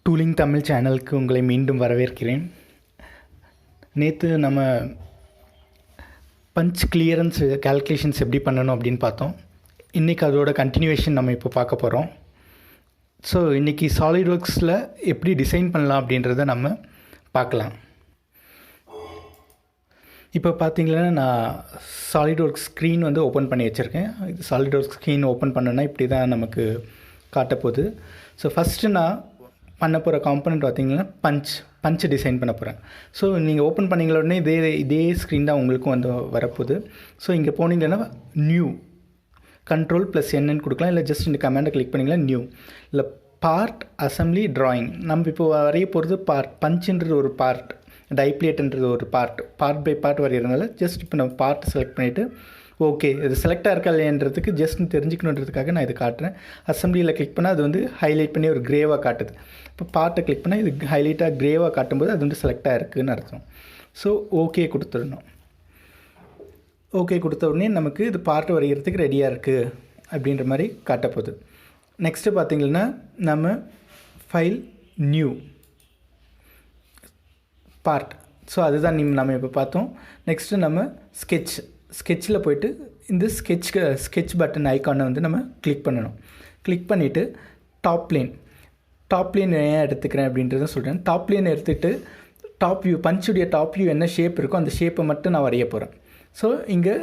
டூலிங் தமிழ் சேனலுக்கு உங்களை மீண்டும் வரவேற்கிறேன். நேற்று நம்ம பஞ்ச் கிளியரன்ஸ் கால்குலேஷன்ஸ் எப்படி பண்ணணும் அப்படின்னு பார்த்தோம். இன்றைக்கி அதோட கண்டினியூவேஷன் நம்ம இப்போ பார்க்க போகிறோம். ஸோ இன்றைக்கி சாலிட்வொர்க்ஸில் எப்படி டிசைன் பண்ணலாம் அப்படின்றத நம்ம பார்க்கலாம். இப்போ பார்த்தீங்கன்னா நான் சாலிட்வொர்க்ஸ் ஸ்க்ரீன் வந்து ஓப்பன் பண்ணி வச்சுருக்கேன். இது சாலிட்வொர்க்ஸ் ஸ்க்ரீன் ஓப்பன் பண்ணோன்னா இப்படி தான் நமக்கு காட்டப்போகுது. ஸோ ஃபஸ்ட்டு நான் பண்ண போகிற காம்பனண்ட் பார்த்திங்கன்னா பஞ்ச் டிசைன் பண்ண போகிறேன். ஸோ நீங்கள் ஓப்பன் பண்ணிங்கள உடனே இதே ஸ்க்ரீன் தான் உங்களுக்கும் வந்து வரப்போகுது. ஸோ இங்கே போனீங்கன்னா நியூ கண்ட்ரோல் ப்ளஸ் என்னன்னு கொடுக்கலாம், இல்லை ஜஸ்ட் இந்த கமாண்டை கிளிக் பண்ணிங்களா நியூ, இல்லை பார்ட் அசம்பிளி ட்ராயிங். நம்ம இப்போ வரைய போகிறது பஞ்சுன்றது ஒரு பார்ட், டைப்ளேட்ன்றது ஒரு பார்ட் பை பார்ட் வரைகிறதுனால ஜஸ்ட் இப்போ நம்ம பார்ட் செலக்ட் பண்ணிவிட்டு ஓகே இது செலக்டாக இருக்கா இல்லைன்றதுக்கு ஜஸ்ட் தெரிஞ்சுக்கணுன்றதுக்காக நான் இது காட்டுறேன். அசம்பிளியில் கிளிக் பண்ணால் அது வந்து ஹைலைட் பண்ணி ஒரு க்ரேவாக காட்டுது. இப்போ பார்ட்டை கிளிக் பண்ணால் இது ஹைலைட்டாக க்ரேவாக காட்டும்போது அது வந்து செலக்டாக இருக்குதுன்னு அர்த்தம். ஸோ ஓகே கொடுத்துடணும். ஓகே கொடுத்த உடனே நமக்கு இது பார்ட் வரைகிறதுக்கு ரெடியாக இருக்குது அப்படின்ற மாதிரி காட்டப்போகுது. நெக்ஸ்ட்டு பார்த்திங்கன்னா நம்ம ஃபைல் நியூ பார்ட். ஸோ அதுதான் நம்ம இப்போ பார்த்தோம். நெக்ஸ்ட்டு நம்ம ஸ்கெட்சில் போய்ட்டு இந்த ஸ்கெட்ச் பட்டன் ஐக்கானை வந்து நம்ம கிளிக் பண்ணணும். கிளிக் பண்ணிவிட்டு டாப் ப்ளேன் ஏன் எடுத்துக்கிறேன் அப்படின்றத சொல்கிறேன். டாப் ப்ளேன் எடுத்துகிட்டு டாப் வியூ பஞ்சுடைய டாப் வியூ என்ன ஷேப் இருக்கோ அந்த ஷேப்பை மட்டும் நான் வரைய போகிறேன். ஸோ இங்கே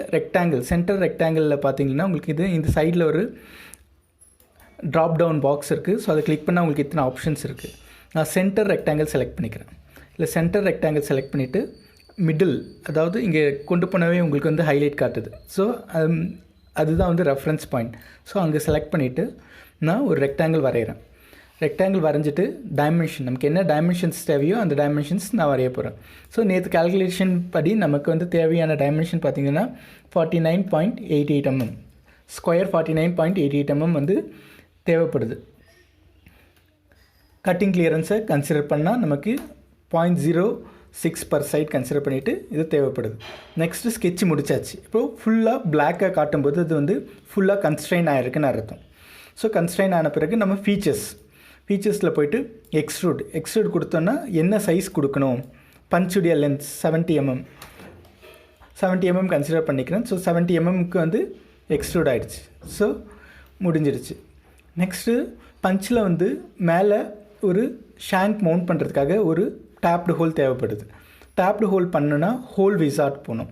சென்டர் ரெக்டாங்கிளில் பார்த்தீங்கன்னா உங்களுக்கு இந்த சைடில் ஒரு ட்ராப் டவுன் பாக்ஸ் இருக்குது. ஸோ அதை கிளிக் பண்ணால் உங்களுக்கு இத்தனை ஆப்ஷன்ஸ் இருக்குது. நான் சென்டர் ரெக்டாங்கிள் செலக்ட் பண்ணிக்கிறேன். இல்லை சென்டர் ரெக்டாங்கிள் செலக்ட் பண்ணிவிட்டு மிடில், அதாவது இங்கே கொண்டு போனவே உங்களுக்கு வந்து ஹைலைட் காட்டுது. ஸோ அதுதான் வந்து ரெஃபரன்ஸ் பாயிண்ட். ஸோ அங்கே செலக்ட் பண்ணிவிட்டு நான் ஒரு ரெக்டாங்கிள் வரைகிறேன். ரெக்டாங்கிள் வரைஞ்சிட்டு டைமென்ஷன், நமக்கு என்ன டைமென்ஷன்ஸ் தேவையோ அந்த டைமென்ஷன்ஸ் நான் வரைய போகிறேன். ஸோ நேற்று கால்குலேஷன் படி நமக்கு வந்து தேவையான டைமென்ஷன் பார்த்திங்கன்னா 49.88 mm ஸ்கொயர் 49.88 mm வந்து தேவைப்படுது. கட்டிங் கிளியரன்ஸை கன்சிடர் பண்ணால் நமக்கு 0.06 per சைட் கன்சிடர் பண்ணிவிட்டு இது தேவைப்படுது. நெக்ஸ்ட்டு ஸ்கெட்ச் முடிச்சாச்சு. இப்போது ஃபுல்லாக பிளாக்காக காட்டும்போது அது வந்து ஃபுல்லாக கன்ஸ்ட்ரைன் ஆகிருக்குன்னு அர்த்தம். ஸோ கன்ஸ்ட்ரைன் ஆன பிறகு நம்ம ஃபீச்சர்ஸில் போய்ட்டு எக்ஸ்ட்ரூட் கொடுத்தோன்னா என்ன சைஸ் கொடுக்கணும், பஞ்சுடைய லென்த் 70 mm கன்சிடர் பண்ணிக்கிறேன். ஸோ 70 mmக்கு வந்து எக்ஸ்ட்ரூட் ஆகிடுச்சு. ஸோ முடிஞ்சிடுச்சு. நெக்ஸ்ட்டு பஞ்சில் வந்து மேலே ஒரு ஷாங்க் மவுண்ட் பண்ணுறதுக்காக ஒரு டேப்டு ஹோல் தேவைப்படுது. டேப்டு ஹோல் பண்ணுன்னா ஹோல் விசார்ட் போகணும்.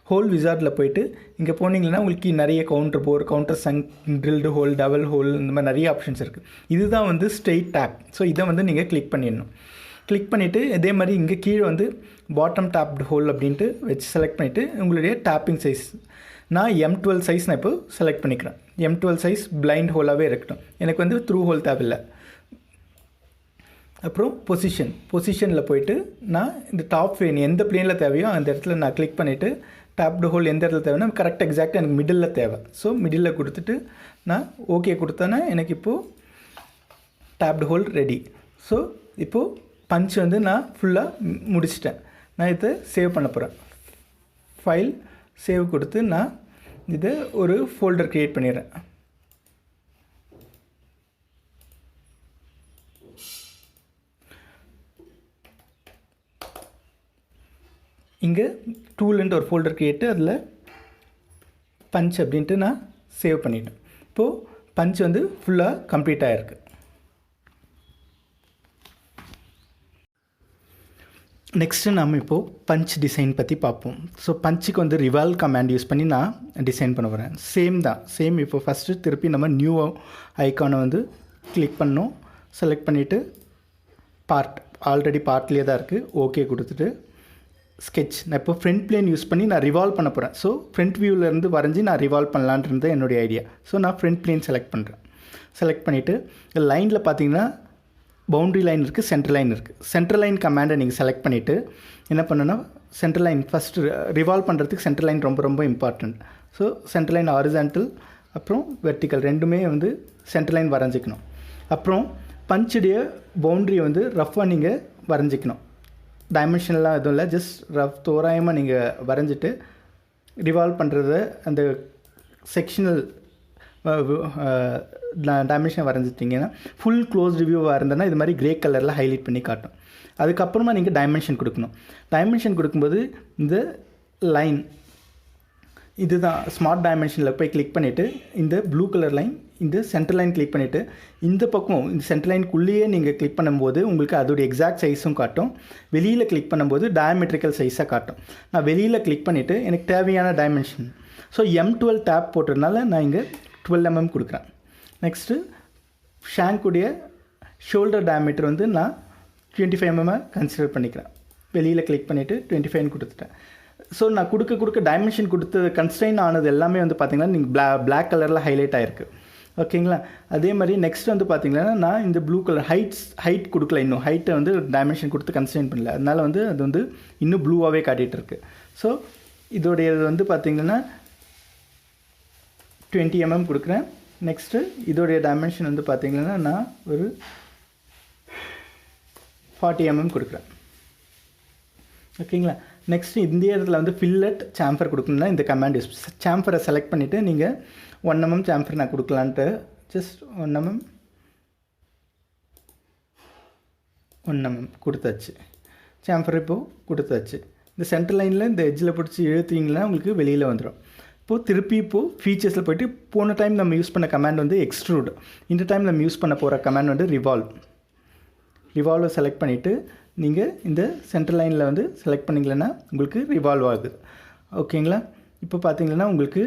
ஹோல் விசார்டில் போய்ட்டு இங்கே போனீங்கன்னா உங்களுக்கு நிறைய countersunk, drilled hole, double hole, இந்த மாதிரி நிறைய ஆப்ஷன்ஸ் இருக்குது. இதுதான் வந்து ஸ்ட்ரெயிட் டேப். ஸோ இதை வந்து நீங்கள் கிளிக் பண்ணிடணும். கிளிக் பண்ணிவிட்டு இதே மாதிரி இங்கே கீழே வந்து பாட்டம் டேப்டு ஹோல் அப்படின்ட்டு வச்சு செலக்ட் பண்ணிவிட்டு உங்களுடைய டேப்பிங் சைஸ் நான் M12 சைஸ் நான் இப்போ செலக்ட் பண்ணிக்கிறேன். M12 சைஸ் பிளைண்ட் ஹோலாகவே இருக்கட்டும், எனக்கு வந்து த்ரூ ஹோல் தேவையில்லை. அப்புறம் பொசிஷனில் போய்ட்டு நான் இந்த டாப் பிளேன் எந்த பிளேனில் தேவையோ அந்த இடத்துல நான் கிளிக் பண்ணிவிட்டு டேப்டு ஹோல் எந்த இடத்துல தேவைன்னா கரெக்டாக எக்ஸாக்டாக எனக்கு மிடில் தேவை. ஸோ மிடில் கொடுத்துட்டு நான் ஓகே கொடுத்தேன்னா எனக்கு இப்போது டேப்டு ஹோல் ரெடி. ஸோ இப்போது பஞ்ச் வந்து நான் ஃபுல்லாக முடிச்சிட்டேன். நான் இதை சேவ் பண்ண போகிறேன். ஃபைல் சேவ் கொடுத்து நான் இதை ஒரு ஃபோல்டர் க்ரியேட் பண்ணிடுறேன். இங்கே டூல்ன்ட்டு ஒரு ஃபோல்டர் க்ரியேட்டு அதில் பஞ்ச் அப்படின்ட்டு நான் சேவ் பண்ணிட்டேன். இப்போது பஞ்ச் வந்து ஃபுல்லாக கம்ப்ளீட் ஆகிருக்கு. நெக்ஸ்ட்டு நம்ம இப்போது பஞ்ச் டிசைன் பற்றி பார்ப்போம். ஸோ பஞ்சுக்கு வந்து ரிவால்வ் கமாண்ட் யூஸ் பண்ணி நான் டிசைன் பண்ண போகிறேன். சேம் இப்போ ஃபஸ்ட்டு திருப்பி நம்ம நியூ ஐக்கானை வந்து கிளிக் பண்ணோம். செலக்ட் பண்ணிவிட்டு ஆல்ரெடி பார்ட்லேயே தான் இருக்குது. ஓகே கொடுத்துட்டு நான் இப்போ ஃப்ரண்ட் பிளேன் யூஸ் பண்ணி நான் ரிவால்வ் பண்ண போகிறேன். ஸோ ஃப்ரண்ட் வியூவிலேருந்து வரைஞ்சி நான் ரிவால்வ் பண்ணலான்றது என்னுடைய ஐடியா. ஸோ நான் ஃப்ரண்ட் பிளேன் செலக்ட் பண்ணுறேன். செலக்ட் பண்ணிவிட்டு லைனில் பார்த்தீங்கன்னா பவுண்ட்ரி லைன் இருக்குது, சென்ட்ரல் லைன் கமாண்டை நீங்கள் செலக்ட் பண்ணிவிட்டு என்ன பண்ணணுன்னா சென்ட்ரல் லைன் ஃபஸ்ட்டு ரிவால்வ் பண்ணுறதுக்கு சென்ட்ரல் லைன் ரொம்ப important. So central line horizontal அப்புறம் வெர்டிக்கல் ரெண்டுமே வந்து சென்ட்ரல் லைன் வரைஞ்சிக்கணும். அப்புறம் பஞ்சுடைய பவுண்ட்ரியை வந்து ரஃப்பாக நீங்கள் வரைஞ்சிக்கணும். டைமென்ஷன்லாம் எதுவும் இல்லை, ஜஸ்ட் தோராயமாக நீங்கள் வரைஞ்சிட்டு ரிவால்வ் பண்ணுறத அந்த செக்ஷனல் டைமென்ஷன் வரைஞ்சிட்டிங்கன்னா ஃபுல் க்ளோஸ் வியூவாக இருந்ததுன்னா இது மாதிரி கிரே கலரில் ஹைலைட் பண்ணி காட்டும். அதுக்கப்புறமா நீங்கள் டைமென்ஷன் கொடுக்கணும். டைமென்ஷன் கொடுக்கும்போது இந்த லைன் இதுதான் ஸ்மார்ட் டைமென்ஷனில் போய் கிளிக் பண்ணிவிட்டு இந்த ப்ளூ கலர் லைன் இந்த சென்டர் லைன் கிளிக் பண்ணிவிட்டு இந்த பக்கம் இந்த சென்டர் லைனுக்குள்ளேயே நீங்கள் கிளிக் பண்ணும்போது உங்களுக்கு அதோடைய எக்ஸாக்ட் சைஸும் காட்டும். வெளியில் கிளிக் பண்ணும்போது டயமெட்ரிக்கல் சைஸாக காட்டும். நான் வெளியில் கிளிக் பண்ணிவிட்டு எனக்கு தேவையான டைமென்ஷன் ஸோ M12 டேப் போட்டதுனால நான் இங்கே 12 mm கொடுக்குறேன். நெக்ஸ்ட்டு ஷாங்குடைய ஷோல்டர் டயமீட்டர் வந்து நான் 25 mm கன்சிடர் பண்ணிக்கிறேன். வெளியில் கிளிக் பண்ணிவிட்டு 25 கொடுத்துட்டேன். ஸோ நான் கொடுக்க டைமென்ஷன் கொடுத்து கன்ஸ்ட்ரெயின் ஆனது எல்லாமே வந்து பார்த்திங்கன்னா நீங்கள் பிளாக் கலரில் ஹைலைட் ஆகிருக்கு. ஓகேங்களா? அதே மாதிரி நெக்ஸ்ட் வந்து பார்த்திங்கன்னா நான் இந்த ப்ளூ கலர் ஹைட் கொடுக்கல, இன்னும் ஹைட்டை வந்து டைமென்ஷன் கொடுத்து கன்ஸ்ட்ரெயின் பண்ணல. அதனால் வந்து அது வந்து இன்னும் ப்ளூவாகவே காட்டிகிட்டு இருக்குது. ஸோ இதோடைய வந்து பார்த்திங்கன்னா 20 mm கொடுக்குறேன். நெக்ஸ்ட்டு இதோடைய டைமென்ஷன் வந்து பார்த்திங்கன்னா நான் ஒரு 40 mm கொடுக்குறேன். ஓகேங்களா? நெக்ஸ்ட்டு இந்த இடத்துல வந்து ஃபில்லட் சாம்பர் கொடுக்கணும்னா இந்த கமாண்ட் யூஸ் சாம்பரை செலக்ட் பண்ணிவிட்டு நீங்கள் 1 mm சாம்பர் நான் கொடுக்கலான்ட்டு ஜஸ்ட் 1 mm கொடுத்தாச்சு. சாம்பர் இப்போது கொடுத்தாச்சு. இந்த சென்டர் லைனில் இந்த எட்ஜில் பிடிச்சி இழுத்தீங்கன்னா உங்களுக்கு வெளியில் வந்துடும். இப்போது திருப்பி இப்போது ஃபீச்சர்ஸில் போய்ட்டு போன டைம் நம்ம யூஸ் பண்ண கமாண்ட் வந்து எக்ஸ்ட்ரூட், இந்த டைம் நம்ம யூஸ் பண்ண போகிற கமாண்ட் வந்து ரிவால்வை செலக்ட் பண்ணிவிட்டு நீங்கள் இந்த சென்டர் லைனில் வந்து செலக்ட் பண்ணிங்களன்னா உங்களுக்கு ரிவால்வ் ஆகுது. ஓகேங்களா? இப்போ பார்த்தீங்கன்னா உங்களுக்கு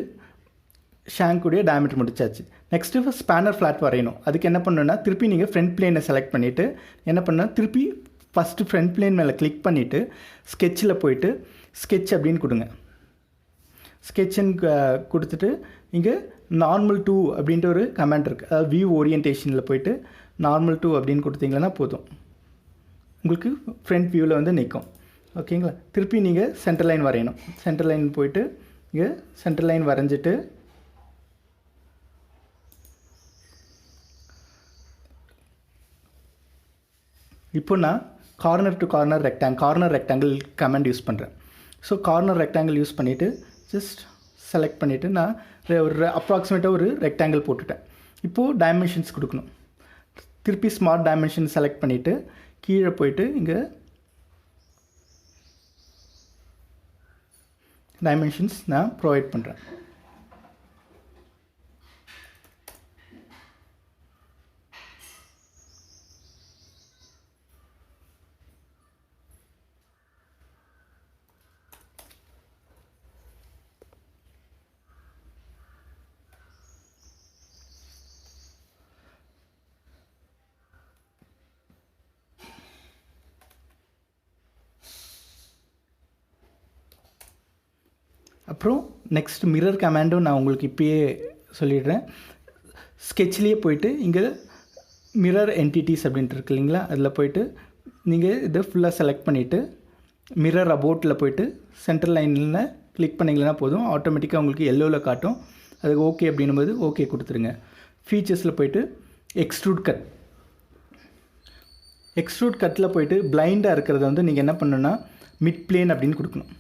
ஷாங்குடைய டயமீட்டர் முடிச்சாச்சு. நெக்ஸ்ட்டு ஸ்பேனர் ஃப்ளாட் வரையணும். அதுக்கு என்ன பண்ணணுன்னா திருப்பி நீங்கள் ஃப்ரண்ட் பிளேனை செலக்ட் பண்ணிவிட்டு என்ன பண்ணால் திருப்பி ஃபஸ்ட்டு ஃப்ரண்ட் பிளேன் மேலே கிளிக் பண்ணிவிட்டு ஸ்கெட்சில் போயிட்டு ஸ்கெட்ச் அப்படின்னு கொடுங்க. ஸ்கெட்சுன்னு கொடுத்துட்டு இங்கே நார்மல் 2 அப்படின்ட்டு ஒரு கமெண்ட் இருக்குது. அதாவது வியூ ஓரியன்டேஷனில் போயிட்டு நார்மல் 2 அப்படின்னு கொடுத்தீங்கன்னா போதும், உங்களுக்கு ஃப்ரண்ட் வியூவில் வந்து நிற்கும். ஓகேங்களா? திருப்பி நீங்கள் சென்டர் லைன் வரையணும். சென்டர் லைன் போயிட்டு இங்கே சென்டர் லைன் வரைஞ்சிட்டு இப்போ நான் corner to corner rectangle comment use பண்ணுறேன். ஸோ கார்னர் ரெக்டாங்கிள் யூஸ் பண்ணிவிட்டு ஜஸ்ட் செலக்ட் பண்ணிவிட்டு நான் ஒரு அப்ராக்சிமேட்டாக ஒரு ரெக்டாங்கிள் போட்டுட்டேன். இப்போது டைமென்ஷன்ஸ் கொடுக்கணும். திருப்பி ஸ்மார்ட் டைமென்ஷன் செலக்ட் பண்ணிவிட்டு கீழே போயிட்டு இங்கே டைமென்ஷன்ஸ் நான் ப்ரொவைட் பண்ணுறேன். அப்புறம் நெக்ஸ்ட் மிரர் கமாண்டும் நான் உங்களுக்கு இப்போயே சொல்லிடுறேன். ஸ்கெட்ச்லேயே போயிட்டு இங்கே மிரர் என்டிட்டிஸ் அப்படின்ட்டு இருக்கு இல்லைங்களா, அதில் போயிட்டு நீங்கள் இதை ஃபுல்லாக செலக்ட் பண்ணிவிட்டு மிரர் அபோட்டில் போயிட்டு சென்டர் லைனில் கிளிக் பண்ணிங்கன்னா போதும், ஆட்டோமேட்டிக்காக உங்களுக்கு எல்லோவில் காட்டும். அதுக்கு ஓகே அப்படின்னும்போது ஓகே கொடுத்துருங்க. ஃபீச்சர்ஸில் போயிட்டு எக்ஸ்ட்ரூட் கட்டில் போயிட்டு பிளைண்டாக இருக்கிறத வந்து நீங்கள் என்ன பண்ணணுன்னா மிட் பிளேன் அப்படின்னு கொடுக்கணும்.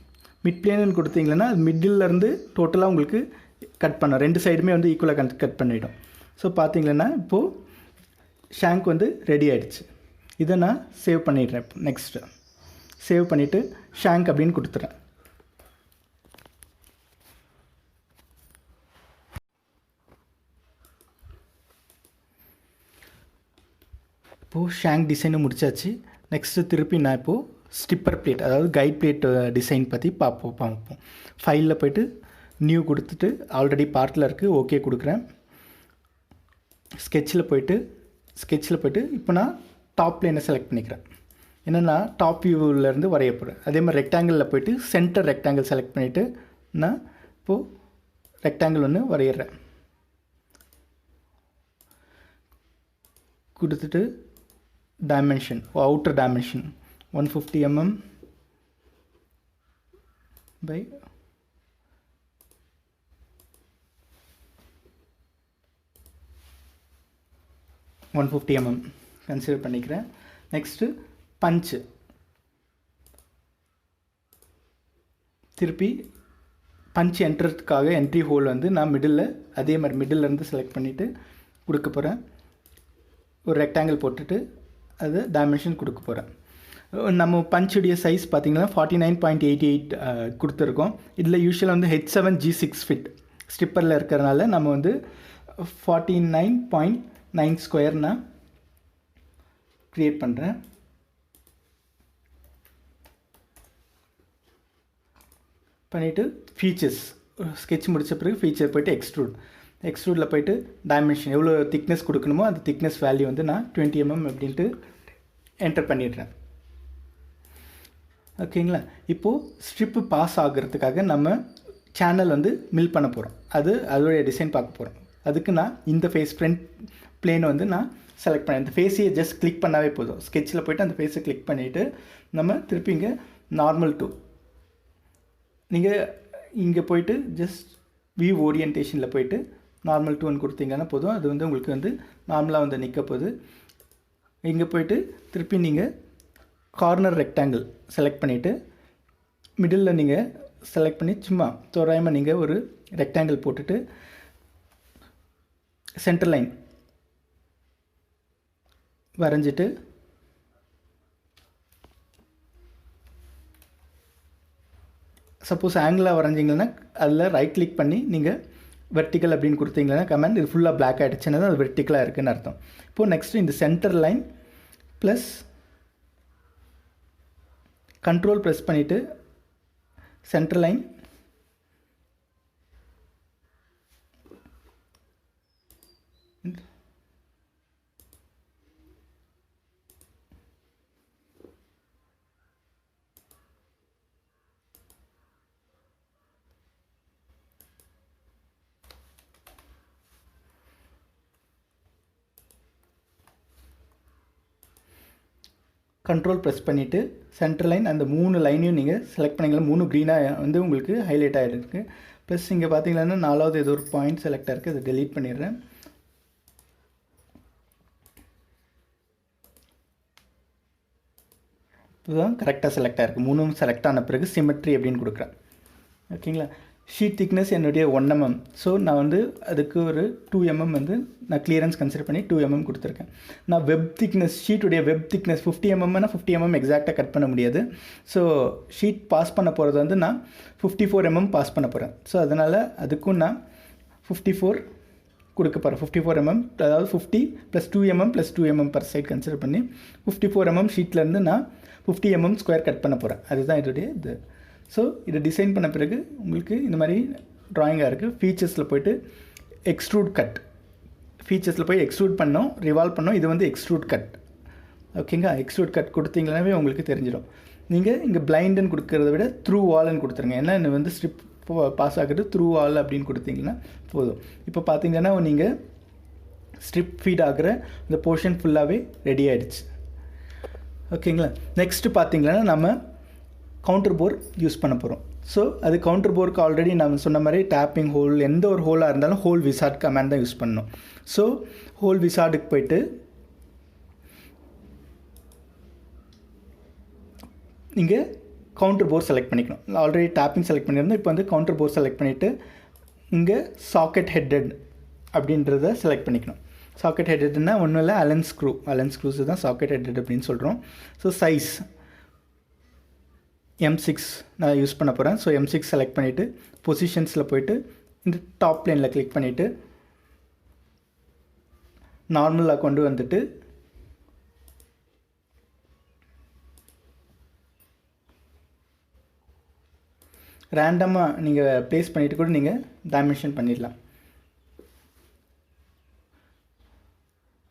மிட் பிளேன்னு கொடுத்தீங்கன்னா அது மிடில்லேருந்து டோட்டலாக உங்களுக்கு கட் பண்ண ரெண்டு சைடுமே வந்து ஈக்குவலாக கட் பண்ணிவிடும். ஸோ பார்த்தீங்கன்னா இப்போது ஷாங்க் வந்து ரெடி ஆகிடுச்சு. இதை நான் சேவ் பண்ணிடுறேன். இப்போ நெக்ஸ்ட்டு சேவ் பண்ணிவிட்டு ஷாங்க் அப்படின்னு கொடுத்துட்றேன். இப்போது ஷாங்க் டிசைனும் முடிச்சாச்சு. நெக்ஸ்ட்டு திருப்பி நான் இப்போது ஸ்டிப்பர் பிளேட் அதாவது கைட் பிளேட் டிசைன் பற்றி பார்ப்போம். ஃபைலில் போய்ட்டு நியூ கொடுத்துட்டு ஆல்ரெடி பார்ட்டில் இருக்குது, ஓகே கொடுக்குறேன். ஸ்கெட்சில் போய்ட்டு இப்போ நான் டாப் பிளேனை செலக்ட் பண்ணிக்கிறேன். என்னென்னா டாப் வியூவிலேருந்து வரைய போகிறேன். அதே மாதிரி ரெக்டாங்கிளில் போய்ட்டு சென்டர் ரெக்டாங்கிள் செலக்ட் பண்ணிவிட்டு நான் இப்போது ரெக்டாங்கிள் ஒன்று வரையிடுறேன். கொடுத்துட்டு dimension outer dimension 150 mm by 150 mm consider பண்ணிக்கிறேன். நெக்ஸ்ட்டு பஞ்சு திருப்பி பஞ்ச் என்ட்ரதுக்காக என்ட்ரி ஹோல் வந்து நான் மிடில் அதே மாதிரி மிடில்லேருந்து செலக்ட் பண்ணிவிட்டு கொடுக்க போகிறேன். ஒரு ரெக்டாங்கிள் போட்டுட்டு அது டைமென்ஷன் கொடுக்க போகிறேன். நம்ம பஞ்சுடைய சைஸ் பார்த்திங்கன்னா 49.88 கொடுத்துருக்கோம். இதில் யூஸ்வலாக வந்து H7 G6 ஃபிட் ஸ்டிப்பரில் இருக்கிறதுனால நம்ம வந்து 49.9 ஸ்கொயர் நான் க்ரியேட் பண்ணுறேன். பண்ணிவிட்டு ஃபீச்சர்ஸ் ஸ்கெட்ச் முடித்த பிறகு ஃபீச்சர் போய்ட்டு எக்ஸ்ட்ரூடில் போய்ட்டு டைமென்ஷன் எவ்வளோ திக்னஸ் கொடுக்கணுமோ அந்த திக்னஸ் வேல்யூ வந்து நான் 20 mm அப்படின்ட்டு என்டர் பண்ணிடுறேன். ஓகேங்களா? இப்போது ஸ்ட்ரிப்பு பாஸ் ஆகிறதுக்காக நம்ம சேனல் வந்து மில் பண்ண போகிறோம். அதோடைய டிசைன் பார்க்க போகிறோம். அதுக்கு நான் இந்த ஃபேஸ் ஃப்ரண்ட் பிளேனை வந்து நான் செலக்ட் பண்ணேன். இந்த ஃபேஸையை ஜஸ்ட் கிளிக் பண்ணாவே போதும். ஸ்கெட்சில் போய்ட்டு அந்த ஃபேஸை கிளிக் பண்ணிவிட்டு நம்ம திருப்பி இங்கே நார்மல் டூ நீங்கள் இங்கே போய்ட்டு ஜஸ்ட் வியூ ஓரியன்டேஷனில் போய்ட்டு நார்மல் டூன்னு கொடுத்தீங்கன்னா போதும். அது வந்து உங்களுக்கு வந்து நார்மலாக வந்து நிற்க போகுது. இங்கே போய்ட்டு திருப்பி நீங்கள் கார்னர் ரெக்டாங்கிள் செலக்ட் பண்ணிவிட்டு மிடில் நீங்கள் செலக்ட் பண்ணி சும்மா தோராயமாக நீங்கள் ஒரு ரெக்டாங்கிள் போட்டுட்டு சென்டர் லைன் வரைஞ்சிட்டு சப்போஸ் ஆங்கிளாக வரைஞ்சிங்கன்னா அதில் ரைட் கிளிக் பண்ணி நீங்கள் வெர்டிக்கல் அப்படின்னு கொடுத்தீங்கன்னா கமெண்ட் இது ஃபுல்லாக பிளாக் ஆகிடுச்சுன்னா அது வெர்டிக்கலாக இருக்குதுன்னு அர்த்தம். இப்போது நெக்ஸ்ட்டு இந்த centre line plus control press பண்ணிவிட்டு சென்டர் லைன் கண்ட்ரோல் ப்ரெஸ் பண்ணிவிட்டு சென்டர் லைன் அந்த 3 லைனையும் நீங்கள் செலக்ட் பண்ணிங்கன்னா 3 க்ரீனாக வந்து உங்களுக்கு ஹைலைட் ஆகிருக்கு. ப்ளஸ் இங்கே பார்த்தீங்கன்னா 4வது ஏதோ ஒரு பாயிண்ட் செலக்ட் ஆகிருக்கு. அதை டெலீட் பண்ணிடுறேன். இதுதான் கரெக்டாக செலக்ட் ஆகிருக்கு. 3ம் செலக்ட் ஆன பிறகு சிமெட்ரி அப்படின்னு கொடுக்குறேன். ஓகேங்களா? ஷீட் திக்னஸ் என்னுடைய 1 mm. ஸோ நான் வந்து அதுக்கு ஒரு 2 mm வந்து நான் கிளியரன்ஸ் கன்சிடர் பண்ணி 2 mm கொடுத்துருக்கேன். நான் வெப் திக்னஸ் ஷீட்டுடைய வெப் திக்னஸ் 50 mm 50 mm எக்ஸாக்டாக கட் பண்ண முடியாது. ஸோ ஷீட் பாஸ் பண்ண போகிறது வந்து நான் 54 mm பாஸ் பண்ண போகிறேன். ஸோ அதனால் அதுக்கும் நான் 54 கொடுக்க போகிறேன். 54 mm அதாவது 50 + 2 mm + 2 mm per side consider பண்ணி 54 mm ஷீட்லேருந்து நான் 50 mm ஸ்கொயர் கட் பண்ண போகிறேன். அதுதான் இதோடைய இது. ஸோ இதை டிசைன் பண்ண பிறகு உங்களுக்கு இந்த மாதிரி ட்ராயிங்காக இருக்குது. ஃபீச்சர்ஸில் போய்ட்டு எக்ஸ்ட்ரூட் கட் ஃபீச்சர்ஸில் போய் எக்ஸ்ட்ரூட் பண்ணோம், ரிவால்வ் பண்ணோம். இது வந்து எக்ஸ்ட்ரூட் கட். ஓகேங்களா? எக்ஸ்ட்ரூட் கட் கொடுத்தீங்கன்னாவே உங்களுக்கு தெரிஞ்சிடும். நீங்கள் இங்கே பிளைண்டுன்னு கொடுக்கறத விட த்ரூ வால்னு கொடுத்துருங்க. ஏன்னா இது வந்து ஸ்ட்ரிப் பாஸ் ஆகிறது த்ரூ வால் அப்படின்னு கொடுத்தீங்கன்னா போதும். இப்போ பார்த்தீங்கன்னா நீங்கள் ஸ்ட்ரிப் ஃபீட் ஆகிற இந்த போர்ஷன் ஃபுல்லாகவே ரெடி ஆகிடுச்சு. ஓகேங்களா? நெக்ஸ்ட்டு பார்த்தீங்கன்னா நம்ம கவுண்டர் போர் யூஸ் பண்ண போகிறோம். ஸோ அது கவுண்டர் போருக்கு ஆல்ரெடி நம்ம சொன்ன மாதிரி டேப்பிங் ஹோல் எந்த ஒரு ஹோலாக இருந்தாலும் ஹோல் விசார்ட் கமாண்ட் தான் யூஸ் பண்ணணும். ஸோ ஹோல் விசார்டுக்கு போய்ட்டு நீங்கள் கவுண்டர் போர் செலக்ட் பண்ணிக்கணும். ஆல்ரெடி டேப்பிங் செலக்ட் பண்ணியிருந்தோம். இப்போ வந்து கவுண்டர் போர் செலக்ட் பண்ணிவிட்டு இங்கே சாக்கெட் ஹெட்டட் அப்படின்றத செலக்ட் பண்ணிக்கணும். சாக்கெட் ஹெட்டட்னா ஒன்றும் இல்லை, அலன் ஸ்க்ரூஸ் தான் சாக்கெட் ஹெட்டட் அப்படின்னு சொல்கிறோம். ஸோ சைஸ் M6 நான் யூஸ் பண்ண போகிறேன். ஸோ M6 செலக்ட் பண்ணிவிட்டு பொசிஷன்ஸில் போய்ட்டு இந்த டாப் பிளேனில் கிளிக் பண்ணிவிட்டு நார்மலாக கொண்டு வந்துட்டு ரேண்டமாக நீங்கள் ப்ளேஸ் பண்ணிவிட்டு கூட நீங்கள் டைமென்ஷன் பண்ணிடலாம்.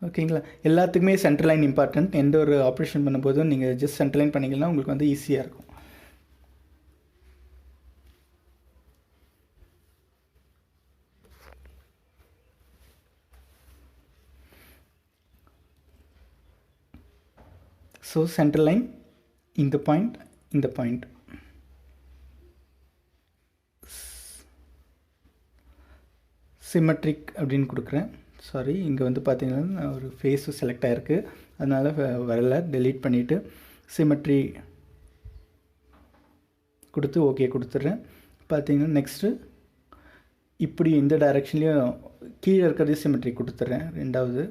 ஓகேங்களா? எல்லாத்துக்குமே சென்டர் லைன் இம்பார்ட்டன்ட். எந்த ஒரு ஆப்ரேஷன் பண்ணும்போதும் நீங்கள் ஜஸ்ட் சென்டர் லைன் பண்ணிங்கன்னா உங்களுக்கு வந்து ஈஸியாக இருக்கும். ஸோ சென்டர் லைன் இந்த பாயிண்ட் சிமெட்ரிக் அப்படின்னு கொடுக்குறேன். சாரி, இங்கே வந்து பார்த்தீங்கன்னா ஒரு ஃபேஸு செலக்ட் ஆகிருக்கு, அதனால் வரல. டெலீட் பண்ணிவிட்டு சிமெட்ரி கொடுத்து ஓகே கொடுத்துட்றேன். பார்த்தீங்கன்னா நெக்ஸ்ட்டு இப்படி இந்த டைரெக்ஷன்லேயும் கீழே இருக்கிறது சிமெட்ரி கொடுத்துட்றேன். ரெண்டாவது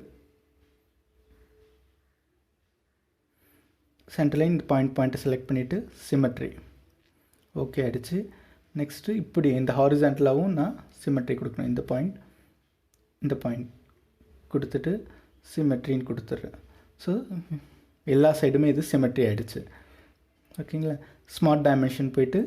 சென்டர்லைன் இந்த பாயிண்ட்டை செலக்ட் பண்ணிவிட்டு சிமெட்ரி ஓகே ஆகிடுச்சு. நெக்ஸ்ட்டு இப்படி இந்த ஹாரிசான்டலாகவும் நான் சிமெட்ரி கொடுக்கணும். இந்த பாயிண்ட் கொடுத்துட்டு சிமெட்ரின்னு கொடுத்துட்றேன். ஸோ எல்லா சைடுமே இது சிமெட்ரி ஆகிடுச்சு. ஓகேங்களா. ஸ்மார்ட் டைமென்ஷன் போயிட்டு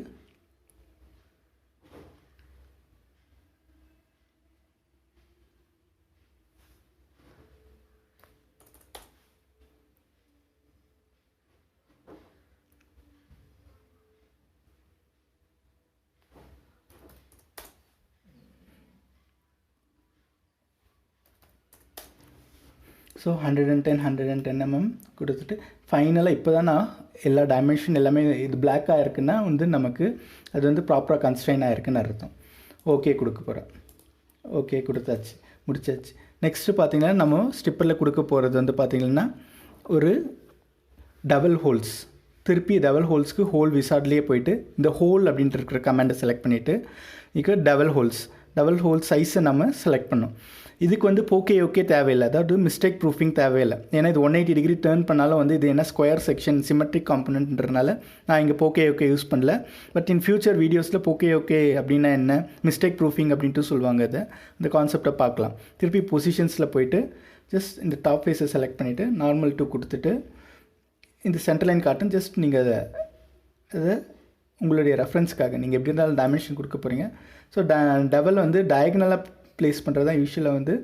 ஸோ 110 mm கொடுத்துட்டு ஃபைனலாக இப்போ தான் நான் எல்லா டைமென்ஷன் எல்லாமே இது பிளாக்காக இருக்குன்னா வந்து நமக்கு அது வந்து ப்ராப்பராக கன்ஸ்ட்ரைன் ஆகிருக்குன்னு அர்த்தம். ஓகே கொடுக்க போகிறேன். ஓகே கொடுத்தாச்சு, முடிச்சாச்சு. நெக்ஸ்ட்டு பார்த்திங்கன்னா நம்ம ஸ்டிப்பரில் கொடுக்க போகிறது வந்து பார்த்திங்கன்னா ஒரு டபுள் ஹோல்ஸ். திருப்பி டபுள் ஹோல்ஸ்க்கு ஹோல் விசார்ட்லேயே போயிட்டு இந்த ஹோல் அப்படின்ட்டு இருக்கிற கமாண்டை செலக்ட் பண்ணிவிட்டு இங்கே டபுள் ஹோல் சைஸை நம்ம செலக்ட் பண்ணோம். இதுக்கு வந்து ஓகே தேவையில்லை, அதாவது மிஸ்டேக் ப்ரூஃபிங் தேவையில்லை. ஏன்னா இது 180 டிகிரி டேர்ன் பண்ணாலும் வந்து இது என்ன ஸ்கொயர் செக்ஷன் சிமெட்ரிக் காம்பனன்ட்ன்றனால நான் இங்கே ஓகே யூஸ் பண்ணல. பட் இன் ஃபியூச்சர் வீடியோஸில் ஓகே அப்படின்னா என்ன, மிஸ்டேக் ப்ரூஃபிங் அப்படின்ட்டு சொல்லுவாங்க. அதை அந்த கான்செப்டை பார்க்கலாம். திருப்பி பொசிஷன்ஸில் போயிட்டு ஜஸ்ட் இந்த டாப் ஃபேஸை செலக்ட் பண்ணிவிட்டு நார்மல் 2 கொடுத்துட்டு இந்த சென்டர் லைன் காட்டும். ஜஸ்ட் நீங்கள் அதை உங்களுடைய ரெஃபரன்ஸ்க்காக நீங்கள் எப்படி இருந்தாலும் டைமென்ஷன் கொடுக்க போகிறீங்க. ஸோ டபுள் வந்து டயகனலாக ப்ளேஸ் பண்ணுறது தான் யூஸ்வலாக வந்து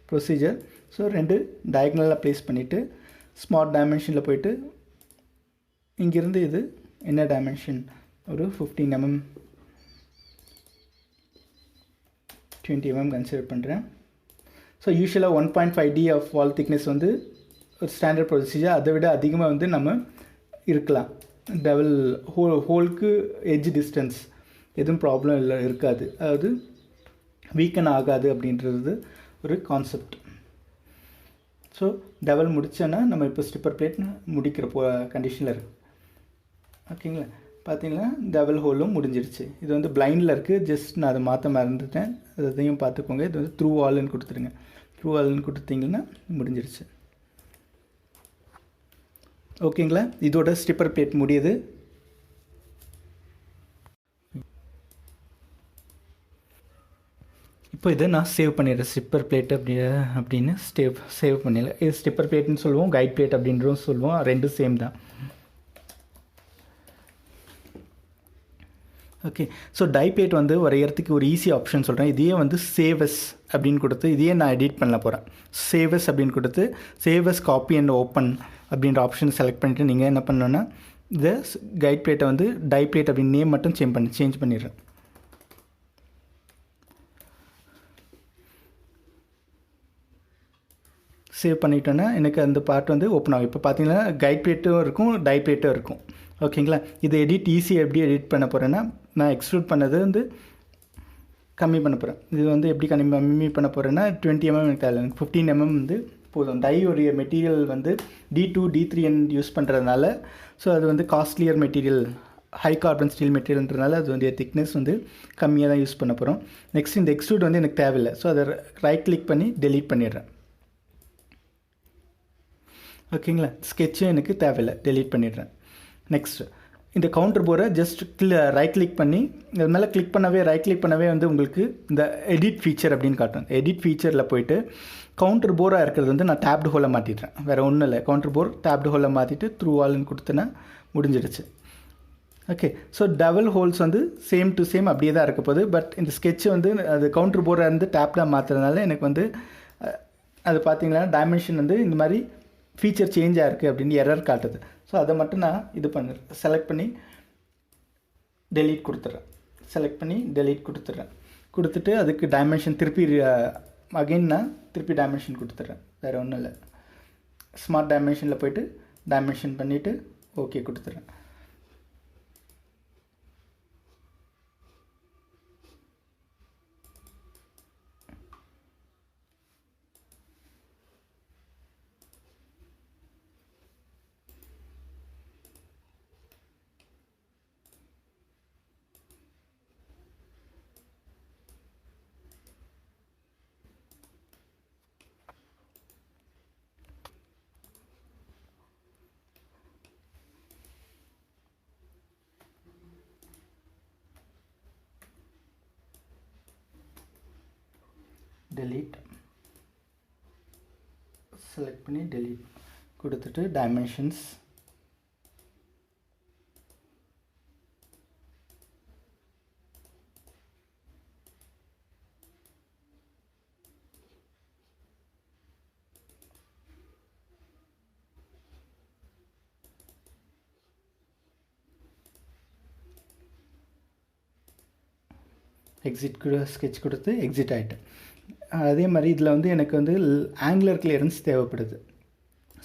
ப்ரொசீஜர். ஸோ 2 டயகனலாக ப்ளேஸ் பண்ணிவிட்டு ஸ்மார்ட் டைமென்ஷனில் போயிட்டு இங்கேருந்து இது என்ன டைமென்ஷன் ஒரு 15 mm 20 mm கன்சிடர் பண்ணுறேன். ஸோ யூஸ்வலாக 1.5D ஆஃப் வால் திக்னஸ் வந்து ஒரு ஸ்டாண்டர்ட் ப்ரொசீஜர். அதை விட அதிகமாக வந்து நம்ம இருக்கலாம். டபுள் ஹோலுக்கு எட்ஜ் டிஸ்டன்ஸ் எதுவும் ப்ராப்ளம் இருக்காது, அதாவது வீக்கன் ஆகாது அப்படின்றது ஒரு கான்செப்ட். ஸோ டபுள் முடித்தோன்னா நம்ம இப்போ ஸ்டிப்பர் பிளேட் முடிக்கிற கண்டிஷனில் இருக்குது. ஓகேங்களா. பார்த்தீங்கன்னா டபுள் ஹோலும் முடிஞ்சிருச்சு. இது வந்து பிளைண்டில் இருக்குது, ஜஸ்ட் நான் அதை மாற்ற மறந்துட்டேன், அதையும் பார்த்துக்கோங்க. இது வந்து த்ரூ வால்னு கொடுத்துருங்க. த்ரூ வால்னு கொடுத்தீங்கன்னா முடிஞ்சிருச்சு. ஓகேங்களா. இதோட ஸ்டிப்பர் பிளேட் முடியுது. இப்போ இதை நான் சேவ் பண்ணிடுறேன். ஸ்டிப்பர் பிளேட் அப்படின்னு சேவ் பண்ணிடல. இது ஸ்டிப்பர் பிளேட்னு சொல்லுவோம், கைட் பிளேட் அப்படின்றதும் சொல்லுவோம், ரெண்டும் சேம் தான். ஓகே. ஸோ டை பிளேட் வந்து வரைகிறதுக்கு ஒரு ஈஸி ஆப்ஷன் சொல்கிறேன். இதையே வந்து சேவஸ் அப்படின்னு கொடுத்து இதையே நான் எடிட் பண்ண போகிறேன். சேவஸ் அப்படின்னு கொடுத்து சேவஸ் காப்பி அண்ட் ஓப்பன் அப்படின்ற ஆப்ஷன் செலக்ட் பண்ணிவிட்டு நீங்கள் என்ன பண்ணணுன்னா இந்த கைட் பிளேட்டை வந்து டை பிளேட் அப்படின்னு நேம் மட்டும் சேஞ்ச் பண்ணிடுறேன். சேவ் பண்ணிட்டோன்னா எனக்கு அந்த பார்ட் வந்து ஓப்பன் ஆகும். இப்போ பார்த்தீங்கன்னா கைட் பிளேட்டும் இருக்கும், டை பிளேட்டும் இருக்கும். ஓகேங்களா. இது ஈஸியாக எப்படி எடிட் பண்ண போகிறேன்னா நான் எக்ஸ்ட்ரூட் பண்ணது வந்து கம்மி பண்ண போகிறேன். இது வந்து எப்படி கம்மி பண்ண போகிறேன்னா 20 mm எனக்கு தேவை, 15 mm வந்து போதும். டை உடைய மெட்டீரியல் வந்து D2 D3N யூஸ் பண்ணுறதுனால ஸோ அது வந்து costlier material, high carbon steel மெட்டீரியல்ன்றனால அது வந்து திக்னஸ் வந்து கம்மியாக தான் யூஸ் பண்ண போகிறோம். நெக்ஸ்ட் இந்த எக்ஸ்ட்ரூட் வந்து எனக்கு தேவையில்லை. ஸோ அதை ரைட் கிளிக் பண்ணி டெலீட் பண்ணிடுறேன். ஓகேங்களா. ஸ்கெட்சும் எனக்கு தேவையில்லை, டெலீட் பண்ணிடுறேன். நெக்ஸ்ட்டு இந்த கவுண்டர் போரை ஜஸ்ட் ரைட் கிளிக் பண்ணி இது மேலே ரைட் கிளிக் பண்ணவே வந்து உங்களுக்கு இந்த எடிட் ஃபீச்சர் அப்படின்னு காட்டும். எடிட் ஃபீச்சரில் போயிட்டு கவுண்டர் போராக இருக்கிறது வந்து நான் டேப்டு ஹோலை மாற்றிடுறேன். வேறு ஒன்றும் இல்லை, கவுண்டர் போர் டேப்டு ஹோலை மாற்றிட்டு த்ரூ வால்னு கொடுத்தேன்னா முடிஞ்சிடுச்சு. ஓகே. ஸோ டபுள் ஹோல்ஸ் வந்து சேம் டு சேம் அப்படியே தான் இருக்க போகுது. பட் இந்த ஸ்கெட்சு வந்து அது கவுண்டர் போராக இருந்து டேப்டாக மாற்றுறதுனால எனக்கு வந்து அது பார்த்தீங்கன்னா டைமென்ஷன் வந்து இந்த மாதிரி ஃபீச்சர் சேஞ்ச் ஆகிருக்கு அப்படின்னு எரர் காட்டுது. ஸோ அதை மட்டும் நான் இது பண்ணுறேன், செலக்ட் பண்ணி டெலீட் கொடுத்துட்றேன். கொடுத்துட்டு அதுக்கு டைமென்ஷன் திருப்பி அகெயின் நான் திருப்பி டைமென்ஷன் கொடுத்துட்றேன். வேறு ஒன்றும் இல்லை. ஸ்மார்ட் டைமென்ஷனில் போய்ட்டு டைமென்ஷன் பண்ணிவிட்டு ஓகே கொடுத்துட்றேன். delete, select பண்ணி delete கொடுத்துட்டு dimensions எக்ஸிட் ஸ்கெட்ச் கொடுத்து எக்ஸிட் ஆகிட்டு. அதே மாதிரி இதில் வந்து எனக்கு வந்து ஆங்குலர் கிளியரன்ஸ் தேவைப்படுது.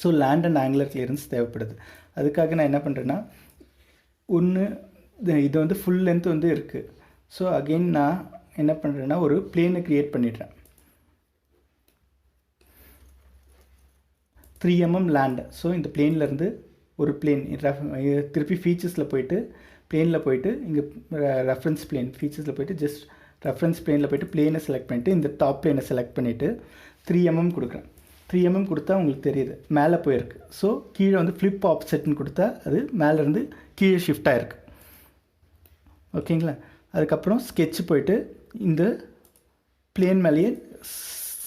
So land and angular clearance தேவைப்படுது. அதுக்காக நான் என்ன பண்ணுறேன்னா, ஒன்று இது வந்து ஃபுல் லென்த் வந்து இருக்குது. ஸோ அகெயின் நான் என்ன பண்ணுறேன்னா ஒரு பிளேனை க்ரியேட் பண்ணிடுறேன். 3 mm லேண்ட். ஸோ இந்த பிளேன்லேருந்து ஒரு பிளேன் திருப்பி ஃபீச்சர்ஸில் போயிட்டு பிளேனில் போயிட்டு இங்கே ரெஃபரன்ஸ் பிளேன் ஃபீச்சர்ஸில் போய்ட்டு ஜஸ்ட் ரெஃபரன்ஸ் பிளேனில் போய்ட்டு பிளேனை செலக்ட் பண்ணிவிட்டு இந்த டாப் பிளேனை செலக்ட் பண்ணிவிட்டு 3 mm கொடுக்குறேன். 3 mm கொடுத்தா உங்களுக்கு தெரியுது மேலே போயிருக்கு. ஸோ கீழே வந்து ஃப்ளிப் ஆப்செட்னு கொடுத்தா அது மேலேருந்து கீழே ஷிஃப்ட் ஆகிருக்கு. ஓகேங்களா? அதுக்கப்புறம் ஸ்கெட்ச் போய்ட்டு இந்த பிளேன் மேலேயே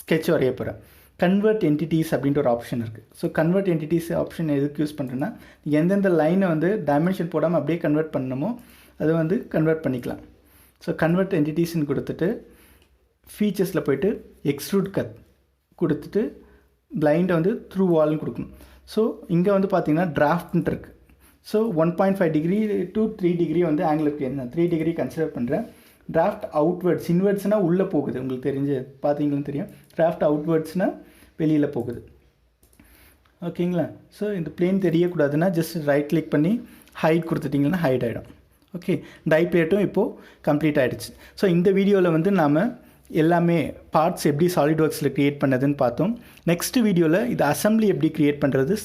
ஸ்கெட்ச் வரைய போகிறேன். கன்வெர்ட் என்டிட்டிஸ் அப்படின்ற ஒரு ஆப்ஷன் இருக்குது. ஸோ கன்வெர்ட் என்டிட்டிஸ் ஆப்ஷன் எதுக்கு யூஸ் பண்ணுறேன்னா, எந்தெந்த லைனை வந்து டைமென்ஷன் போடாமல் அப்படியே கன்வெர்ட் பண்ணணுமோ அதை வந்து கன்வெர்ட் பண்ணிக்கலாம். ஸோ கன்வெர்ட் என்டிட்டிஸ்ன்னு கொடுத்துட்டு ஃபீச்சர்ஸில் போய்ட்டு எக்ஸ்ட்ரூட் கட் கொடுத்துட்டு பிளைண்டை வந்து த்ரூ வால்னு கொடுக்கணும். ஸோ இங்கே வந்து பார்த்திங்கன்னா டிராஃப்ட்ன்ட்டு இருக்குது. ஸோ 1.5 டிகிரி டு 3 டிகிரி வந்து ஆங்கிள் நான் 3 டிகிரி கன்சிடர் பண்ணுறேன். டிராஃப்ட் அவுட்வேர்ட்ஸ், இன்வெர்ட்ஸ்னால் உள்ளே போகுது, உங்களுக்கு தெரிஞ்சு பார்த்தீங்கன்னு தெரியும். டிராஃப்ட் அவுட்வேர்ட்ஸ்னால் வெளியில் போகுது. ஓகேங்களா? ஸோ இந்த பிளேன் தெரியக்கூடாதுன்னா ஜஸ்ட் ரைட் கிளிக் பண்ணி ஹைட் கொடுத்துட்டிங்கன்னா ஹைட் ஆகிடும். ஓகே, டை பிளேட்டும் இப்போது கம்ப்ளீட் ஆகிடுச்சு. ஸோ இந்த வீடியோவில் வந்து நாம் எல்லாமே பார்ட்ஸ் எப்படி சாலிட்வொர்க்ஸில் க்ரியேட் பண்ணதுன்னு பார்த்தோம். நெக்ஸ்ட் வீடியோவில் இது அசம்பிளி எப்படி க்ரியேட் பண்ணுறது,